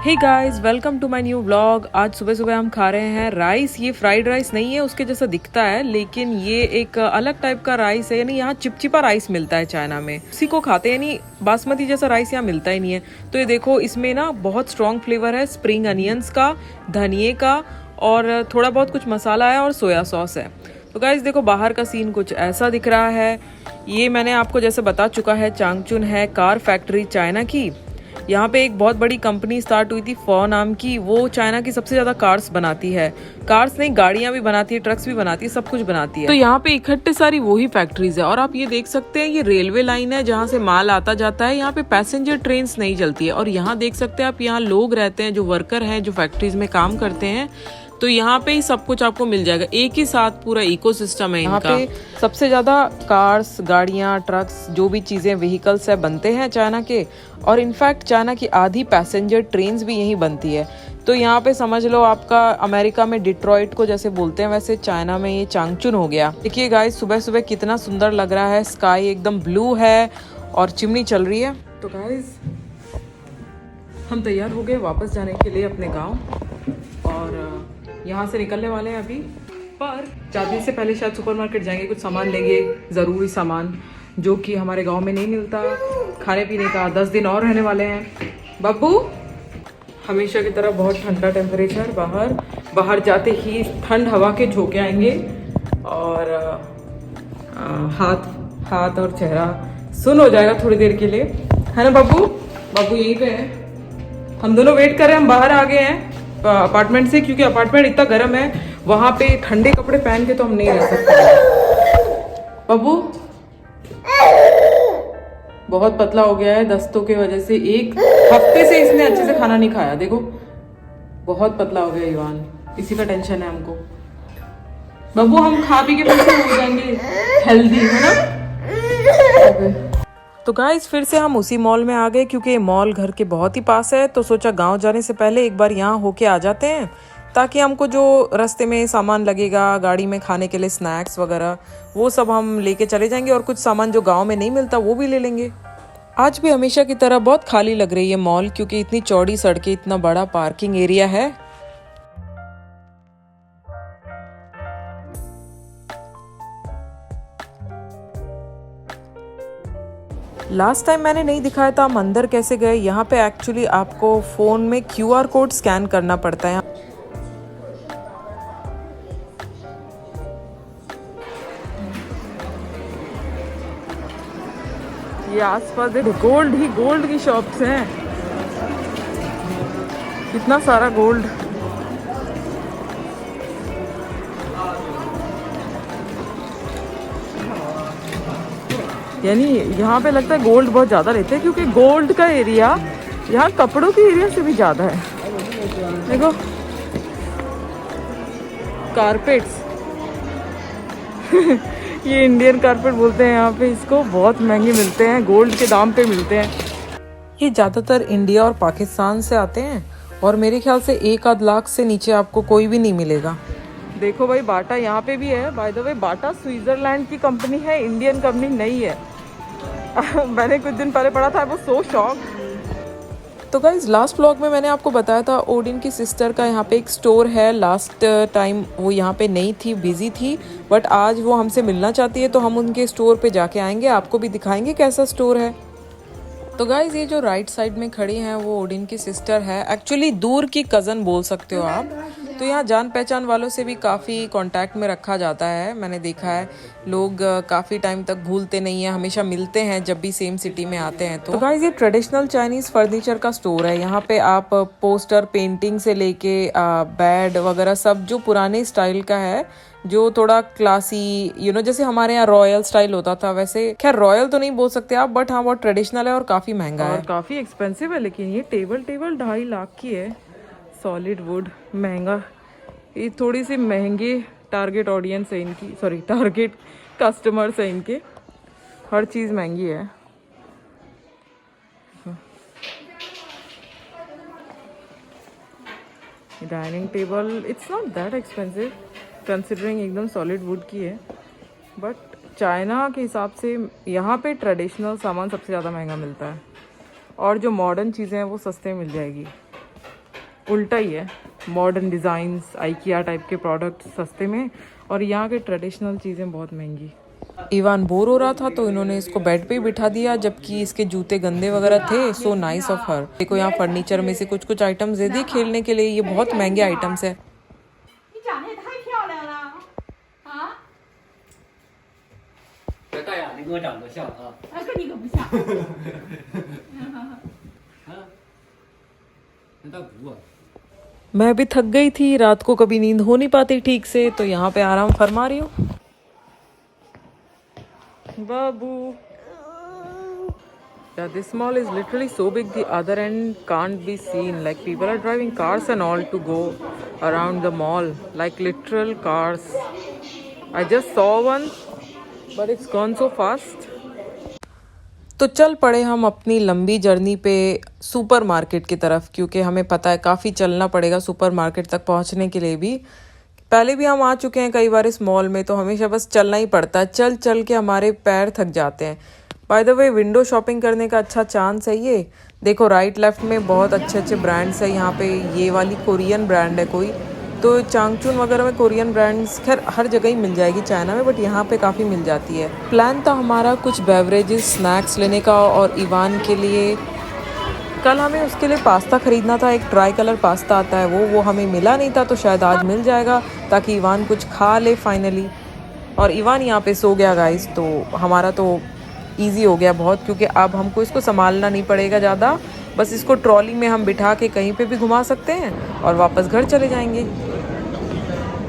Hey guys, welcome to my new vlog. आज सुबह सुबह हम खा रहे हैं राइस। ये फ्राइड राइस नहीं है, उसके जैसा दिखता है, लेकिन ये एक अलग टाइप का राइस है। यानी यहाँ चिपचिपा राइस मिलता है चाइना में, उसी को खाते हैं। यानी बासमती जैसा राइस यहाँ मिलता ही नहीं है। तो ये देखो, इसमें ना बहुत स्ट्रॉन्ग फ्लेवर है स्प्रिंग अनियंस का, धनिए का, और थोड़ा बहुत कुछ मसाला है और सोया सॉस है। तो गाइस देखो, बाहर का सीन कुछ ऐसा दिख रहा है। ये मैंने आपको जैसे बता चुका है, चांगचुन है कार फैक्ट्री चाइना की। यहाँ पे एक बहुत बड़ी कंपनी स्टार्ट हुई थी फॉ नाम की। वो चाइना की सबसे ज्यादा कार्स बनाती है। कार्स नहीं, गाड़ियां भी बनाती है, ट्रक्स भी बनाती है, सब कुछ बनाती है। तो यहाँ पे इकट्ठे सारी वही फैक्ट्रीज है। और आप ये देख सकते हैं, ये रेलवे लाइन है जहाँ से माल आता जाता है। यहाँ पे पैसेंजर ट्रेन नहीं चलती है। और यहाँ देख सकते हैं आप, यहाँ लोग रहते हैं जो वर्कर हैं, जो फैक्ट्रीज में काम करते हैं। तो यहाँ पे ही सब कुछ आपको मिल जाएगा, एक ही साथ पूरा इकोसिस्टम है इनका। यहाँ पे सबसे ज्यादा कार्स, गाड़ियाँ, ट्रक्स, जो भी चीजें व्हीकल्स है बनते हैं चाइना के। और इनफैक्ट चाइना की आधी पैसेंजर ट्रेन्स भी यहीं बनती है। तो यहाँ पे समझ लो, आपका अमेरिका में डिट्रॉइट को जैसे बोलते हैं, वैसे चाइना में ये चांगचुन हो गया। देखिए गाइस, सुबह सुबह कितना सुंदर लग रहा है। स्काई एकदम ब्लू है और चिमनी चल रही है। तो गाइस, हम तैयार हो गए वापस जाने के लिए अपने गाँव, और यहाँ से निकलने वाले हैं अभी। पर जाने से पहले शायद सुपरमार्केट जाएंगे, कुछ सामान लेंगे, ज़रूरी सामान जो कि हमारे गांव में नहीं मिलता। खाने पीने का 10 दिन और रहने वाले हैं। बब्बू, हमेशा की तरह बहुत ठंडा टेम्परेचर। बाहर जाते ही ठंड हवा के झोंके आएंगे, और हाथ और चेहरा सुन हो जाएगा थोड़ी देर के लिए, है ना बब्बू? बब्बू यहीं पे है। हम दोनों वेट कर रहे हैं। हम बाहर आ गए हैं अपार्टमेंट से, क्योंकि अपार्टमेंट इतना गर्म है। वहां पे ठंडे कपड़े पहन के तो हम नहीं रह सकते। बब्बू बहुत पतला हो गया है दस्तों की वजह से। एक हफ्ते से इसने अच्छे से खाना नहीं खाया। देखो, बहुत पतला हो गया ईवान। इसी का टेंशन है हमको। बब्बू, हम खा पी के फिर से हो जाएंगे हेल्दी, है ना? तो गाइस, फिर से हम उसी मॉल में आ गए, क्योंकि ये मॉल घर के बहुत ही पास है। तो सोचा गांव जाने से पहले एक बार यहाँ होके आ जाते हैं, ताकि हमको जो रास्ते में सामान लगेगा गाड़ी में खाने के लिए, स्नैक्स वगैरह, वो सब हम लेके चले जाएंगे। और कुछ सामान जो गांव में नहीं मिलता वो भी ले लेंगे। आज भी हमेशा की तरह बहुत खाली लग रही है मॉल, क्योंकि इतनी चौड़ी सड़कें, इतना बड़ा पार्किंग एरिया है। लास्ट टाइम मैंने नहीं दिखाया था हम अंदर कैसे गए। यहाँ पे एक्चुअली आपको फ़ोन में QR कोड स्कैन करना पड़ता है। ये आसपास देखो, गोल्ड की शॉप्स हैं। कितना सारा गोल्ड। यानी यहाँ पे लगता है गोल्ड बहुत ज़्यादा रहते हैं, क्योंकि गोल्ड का एरिया यहाँ कपड़ों के एरिया से भी ज़्यादा है। देखो, कारपेट्स ये इंडियन कारपेट बोलते हैं यहाँ पे इसको। बहुत महंगे मिलते हैं, गोल्ड के दाम पे मिलते हैं। ये ज़्यादातर इंडिया और पाकिस्तान से आते हैं, और मेरे ख्याल से 1 आध लाख से नीचे आपको कोई भी नहीं मिलेगा। देखो भाई, बाटा यहाँ पे भी है। By the way, Bata Switzerland की कंपनी है, इंडियन कंपनी नहीं है। मैंने कुछ दिन पहले पढ़ा था, वो सो शॉक। तो गाइज, लास्ट व्लॉग में मैंने आपको बताया था ओडिन की सिस्टर का यहाँ पे एक स्टोर है। लास्ट टाइम वो यहाँ पे नहीं थी, बिजी थी, बट आज वो हमसे मिलना चाहती है। तो हम उनके स्टोर पे जाके आएंगे, आपको भी दिखाएंगे कैसा स्टोर है। तो गाइज, ये जो राइट साइड में खड़ी हैं वो ओडिन की सिस्टर है। एक्चुअली दूर की कज़न बोल सकते हो आप। तो यहाँ जान पहचान वालों से भी काफ़ी कांटेक्ट में रखा जाता है। मैंने देखा है लोग काफ़ी टाइम तक भूलते नहीं हैं, हमेशा मिलते हैं जब भी सेम सिटी में आते हैं। तो गाइज, ये ट्रेडिशनल चाइनीज़ फर्नीचर का स्टोर है। यहाँ पे आप पोस्टर, पेंटिंग से लेके बेड वगैरह सब जो पुराने स्टाइल का है, जो थोड़ा क्लासी, जैसे हमारे यहाँ रॉयल स्टाइल होता था, वैसे खैर रॉयल तो नहीं बोल सकते आप, बट हाँ बहुत ट्रेडिशनल है और काफ़ी महंगा है, काफ़ी एक्सपेंसिव है। लेकिन ये टेबल 2.5 लाख की है, सॉलिड वुड, महंगा। ये थोड़ी सी महंगी टारगेट ऑडियंस है इनकी, सॉरी टारगेट कस्टमर्स है इनके। हर चीज़ महंगी है। Dining table it's not that expensive considering, एकदम सॉलिड वुड की है। बट चाइना के हिसाब से यहाँ पे ट्रेडिशनल सामान सबसे ज़्यादा महंगा मिलता है, और जो मॉडर्न चीज़ें हैं वो सस्ते मिल जाएगी। उल्टा ही है, मॉडर्न डिज़ाइंस आइकिया टाइप के प्रोडक्ट सस्ते में और यहाँ के ट्रेडिशनल चीज़ें बहुत महंगी। इवान बोर हो रहा था तो इन्होंने इसको बेड पे ही बिठा दिया, जबकि इसके जूते गंदे वगैरह थे। So nice of her. देखो यहाँ फर्नीचर में से कुछ कुछ आइटम्स दे दी खेलने के लिए, ये बहुत महंगे आइटम्स है। मैं भी थक गई थी, रात को कभी नींद हो नहीं पाती ठीक से, तो यहाँ पे आराम फरमा रही हूँ। बाबू, yeah, this mall is literally so big, the other end can't be seen. Like people are driving cars and all to go around the mall, like literal cars. I just saw one, but it's gone so fast. तो चल पड़े हम अपनी लंबी journey पे supermarket की तरफ, क्योंकि हमें पता है काफ़ी चलना पड़ेगा सुपरमार्केट तक पहुंचने के लिए भी। पहले भी हम आ चुके हैं कई बार इस मॉल में, तो हमेशा बस चलना ही पड़ता है, चल चल के हमारे पैर थक जाते हैं। By the way, window shopping करने का अच्छा चांस है ये। देखो राइट लेफ्ट में बहुत अच्छे अच्छे ब्रांड्स है यहाँ पे। ये वाली कोरियन ब्रांड है कोई, तो चांगचून वगैरह में कोरियन ब्रांड्स खैर हर जगह ही मिल जाएगी चाइना में, बट यहाँ पे काफ़ी मिल जाती है। प्लान था हमारा कुछ बेवरेजेस स्नैक्स लेने का, और इवान के लिए कल हमें उसके लिए पास्ता ख़रीदना था। एक ट्राइकलर पास्ता आता है वो हमें मिला नहीं था, तो शायद आज मिल जाएगा ताकि इवान कुछ खा ले फाइनली। और इवान यहाँ पे सो गया गाइस, तो हमारा तो ईजी हो गया बहुत, क्योंकि अब हमको इसको संभालना नहीं पड़ेगा ज़्यादा। बस इसको ट्रॉली में हम बिठा के कहीं पे भी घुमा सकते हैं और वापस घर चले जाएंगे।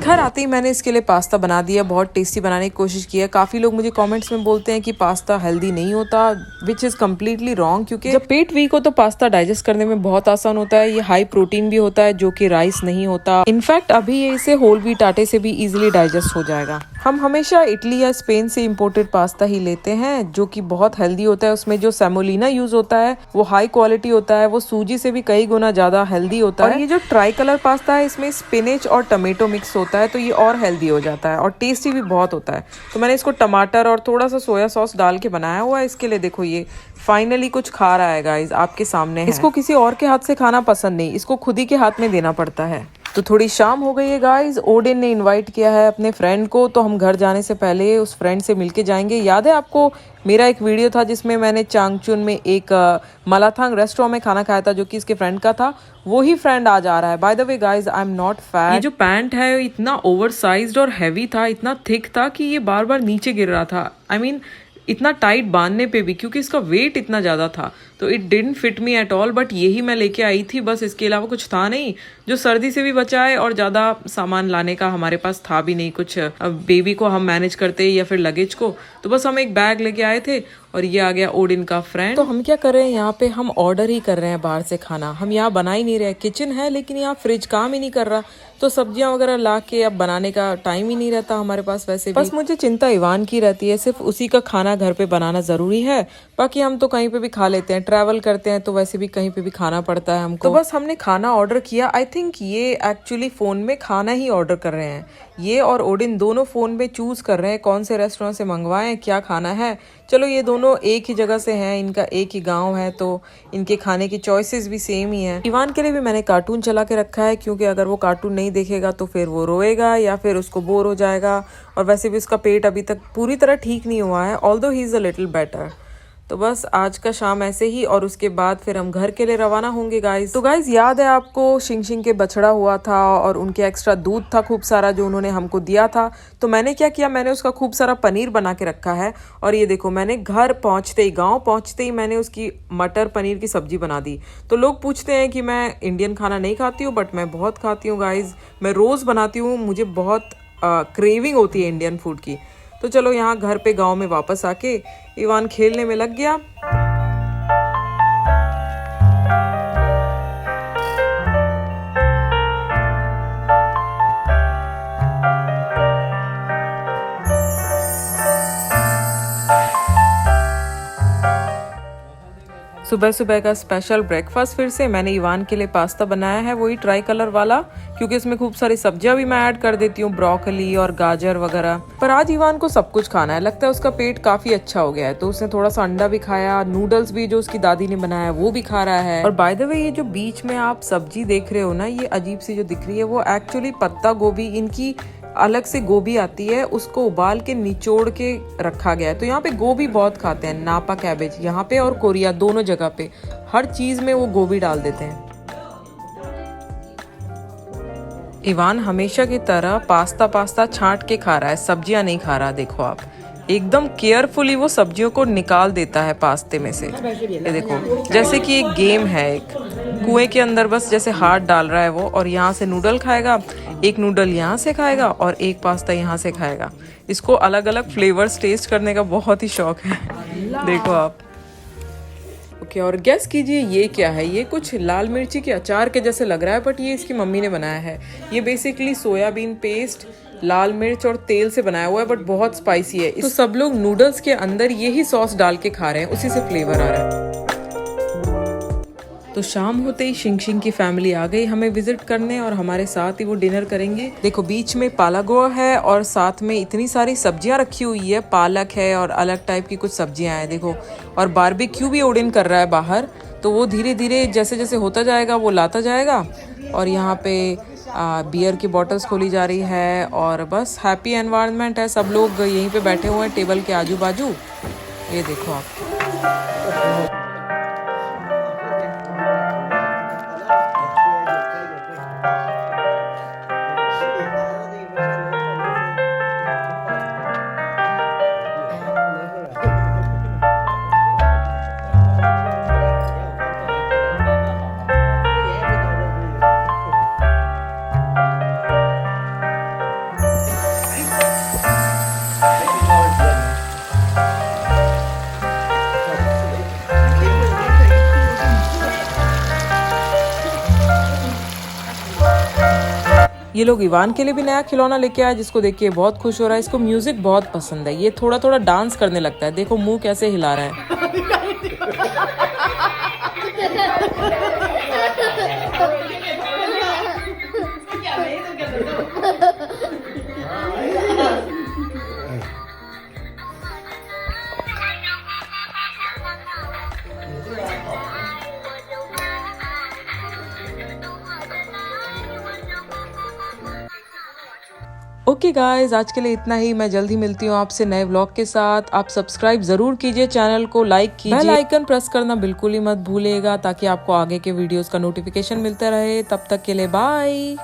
घर आते ही मैंने इसके लिए पास्ता बना दिया, बहुत टेस्टी बनाने की कोशिश की है। काफ़ी लोग मुझे कमेंट्स में बोलते हैं कि पास्ता हेल्दी नहीं होता, विच इज़ कम्प्लीटली रॉन्ग, क्योंकि जब पेट वीक हो तो पास्ता डाइजेस्ट करने में बहुत आसान होता है। ये हाई प्रोटीन भी होता है, जो कि राइस नहीं होता। इनफैक्ट अभी ये इसे होल व्हीट आटे से भी इजीली डाइजेस्ट हो जाएगा। हम हमेशा इटली या स्पेन से इम्पोर्टेड पास्ता ही लेते हैं, जो कि बहुत हेल्दी होता है। उसमें जो सेमोलिना यूज होता है वो हाई क्वालिटी होता है, वो सूजी से भी कई गुना ज़्यादा हेल्दी होता है। और ये जो ट्राई कलर पास्ता है, इसमें स्पिनच और टमेटो मिक्स होता है, तो ये और हेल्दी हो जाता है और टेस्टी भी बहुत होता है। तो मैंने इसको टमाटर और थोड़ा सा सोया सॉस डाल के बनाया हुआ है इसके लिए। देखो ये फाइनली कुछ खा रहा है गाइज, आपके सामने है। इसको किसी और के हाथ से खाना पसंद नहीं, इसको खुद ही के हाथ में देना पड़ता है। तो थोड़ी शाम हो गई है गाइज, ओडिन ने इनवाइट किया है अपने फ्रेंड को, तो हम घर जाने से पहले उस फ्रेंड से मिलके जाएंगे। याद है आपको मेरा एक वीडियो था जिसमें मैंने चांगचुन में एक मलाथांग रेस्टोरेंट में खाना खाया था, जो कि इसके फ्रेंड का था। वही फ्रेंड आज आ रहा है। By the way guys, I am not fat. ये जो पैंट है इतना ओवर साइज्ड और हैवी था, इतना थिक था कि ये बार बार नीचे गिर रहा था। आई मीन इतना टाइट बांधने पे भी, क्योंकि इसका वेट इतना ज़्यादा था, तो it didn't fit me at all. But यही मैं लेके आई थी बस, इसके अलावा कुछ था नहीं जो सर्दी से भी बचाए, और ज़्यादा सामान लाने का हमारे पास था भी नहीं कुछ। अब बेबी को हम मैनेज करते या फिर लगेज को, तो बस हम एक बैग लेके आए थे। और ये आ गया ओडिन का फ्रेंड। तो हम क्या कर रहे हैं यहाँ पे, हम ऑर्डर ही कर रहे हैं बाहर से खाना। हम यहाँ बना ही नहीं रहे, किचन है लेकिन यहाँ फ्रिज काम ही नहीं कर रहा, तो सब्जियां वगैरह ला के अब बनाने का टाइम ही नहीं रहता हमारे पास वैसे भी। बस मुझे चिंता इवान की रहती है, सिर्फ उसी का खाना घर पे बनाना जरूरी है। बाकी हम तो कहीं पे भी खा लेते हैं, ट्रैवल करते हैं तो वैसे भी कहीं पे भी खाना पड़ता है हमको। तो बस हमने खाना ऑर्डर किया। आई थिंक ये एक्चुअली फोन में खाना ही ऑर्डर कर रहे हैं। ये और ओडिन दोनों फोन में चूज कर रहे हैं कौन से रेस्टोरेंट से मंगवाएं, क्या खाना है। चलो ये दोनों एक ही जगह से हैं, इनका एक ही गांव है, तो इनके खाने की चॉइसेस भी सेम ही हैं। इवान के लिए भी मैंने कार्टून चला के रखा है, क्योंकि अगर वो कार्टून नहीं देखेगा तो फिर वो रोएगा या फिर उसको बोर हो जाएगा। और वैसे भी उसका पेट अभी तक पूरी तरह ठीक नहीं हुआ है, although he is a little better. तो बस आज का शाम ऐसे ही, और उसके बाद फिर हम घर के लिए रवाना होंगे गाइज। तो गाइज याद है आपको शिंग शिंग के बछड़ा हुआ था और उनके एक्स्ट्रा दूध था खूब सारा जो उन्होंने हमको दिया था। तो मैंने क्या किया, मैंने उसका खूब सारा पनीर बना के रखा है। और ये देखो मैंने घर पहुंचते ही, गांव पहुंचते ही मैंने उसकी मटर पनीर की सब्जी बना दी। तो लोग पूछते हैं कि मैं इंडियन खाना नहीं खाती हूँ, बट मैं बहुत खाती हूँ गाइज। मैं रोज बनाती हूँ, मुझे बहुत क्रेविंग होती है इंडियन फूड की। तो चलो यहाँ घर पे गांव में वापस आके इवान खेलने में लग गया। सो सुबह सुबह का स्पेशल ब्रेकफास्ट फिर से मैंने इवान के लिए पास्ता बनाया है, वही ट्राई कलर वाला, क्योंकि इसमें खूब सारी सब्जियां भी मैं ऐड कर देती हूँ, ब्रोकली और गाजर वगैरह। पर आज इवान को सब कुछ खाना है, लगता है उसका पेट काफी अच्छा हो गया है, तो उसने थोड़ा सा अंडा भी खाया, नूडल्स भी जो उसकी दादी ने बनाया वो भी खा रहा है। और बाय द वे ये जो बीच में आप सब्जी देख रहे हो ना, ये अजीब सी जो दिख रही है, वो एक्चुअली पत्ता गोभी, इनकी अलग से गोभी आती है, उसको उबाल के निचोड़ के रखा गया है। तो यहाँ पे गोभी बहुत खाते हैं, नापा कैबेज यहाँ पे और कोरिया दोनों जगह पे, हर चीज में वो गोभी डाल देते हैं। इवान हमेशा की तरह पास्ता छांट के खा रहा है, सब्जियां नहीं खा रहा। देखो आप, एकदम केयरफुली वो सब्जियों को निकाल देता है पास्ते में से। ये देखो, जैसे कि एक गेम है, एक कुएं के अंदर बस जैसे हाथ डाल रहा है वो, और यहाँ से नूडल खाएगा, एक नूडल यहाँ से खाएगा और एक पास्ता यहाँ से खाएगा। इसको अलग अलग फ्लेवर्स टेस्ट करने का बहुत ही शौक है। देखो आप। ओके, और गेस कीजिए ये क्या है। ये कुछ लाल मिर्ची के अचार के जैसे लग रहा है, बट ये इसकी मम्मी ने बनाया है। ये बेसिकली सोयाबीन पेस्ट, लाल मिर्च और तेल से बनाया हुआ है, बट बहुत स्पाइसी है। तो सब लोग नूडल्स के अंदर यही सॉस डाल के खा रहे हैं, उसी से फ्लेवर आ रहा है। तो शाम होते ही शिंग शिंग की फैमिली आ गई हमें विजिट करने, और हमारे साथ ही वो डिनर करेंगे। देखो, बीच में पालागोआ है और साथ में इतनी सारी सब्जियां रखी हुई है, पालक है और अलग टाइप की कुछ सब्जियां हैं। देखो, और बारबेक्यू भी ओडिन कर रहा है बाहर, तो वो धीरे धीरे जैसे जैसे होता जाएगा वो लाता जाएगा। और यहाँ पे बियर की बॉटल्स खोली जा रही है, और बस हैप्पी एनवायरनमेंट है। सब लोग यहीं पे बैठे हुए हैं टेबल के आजू बाजू। ये देखो आप। ये लोग इवान के लिए भी नया खिलौना लेके आए, जिसको देख के बहुत खुश हो रहा है। इसको म्यूजिक बहुत पसंद है, ये थोड़ा थोड़ा डांस करने लगता है। देखो मुंह कैसे हिला रहा है। ओके गाइज, आज के लिए इतना ही। मैं जल्दी मिलती हूँ आपसे नए व्लॉग के साथ। आप सब्सक्राइब जरूर कीजिए, चैनल को लाइक कीजिए, बेल आइकन प्रेस करना बिल्कुल ही मत भूलिएगा, ताकि आपको आगे के वीडियोस का नोटिफिकेशन मिलता रहे। तब तक के लिए बाय।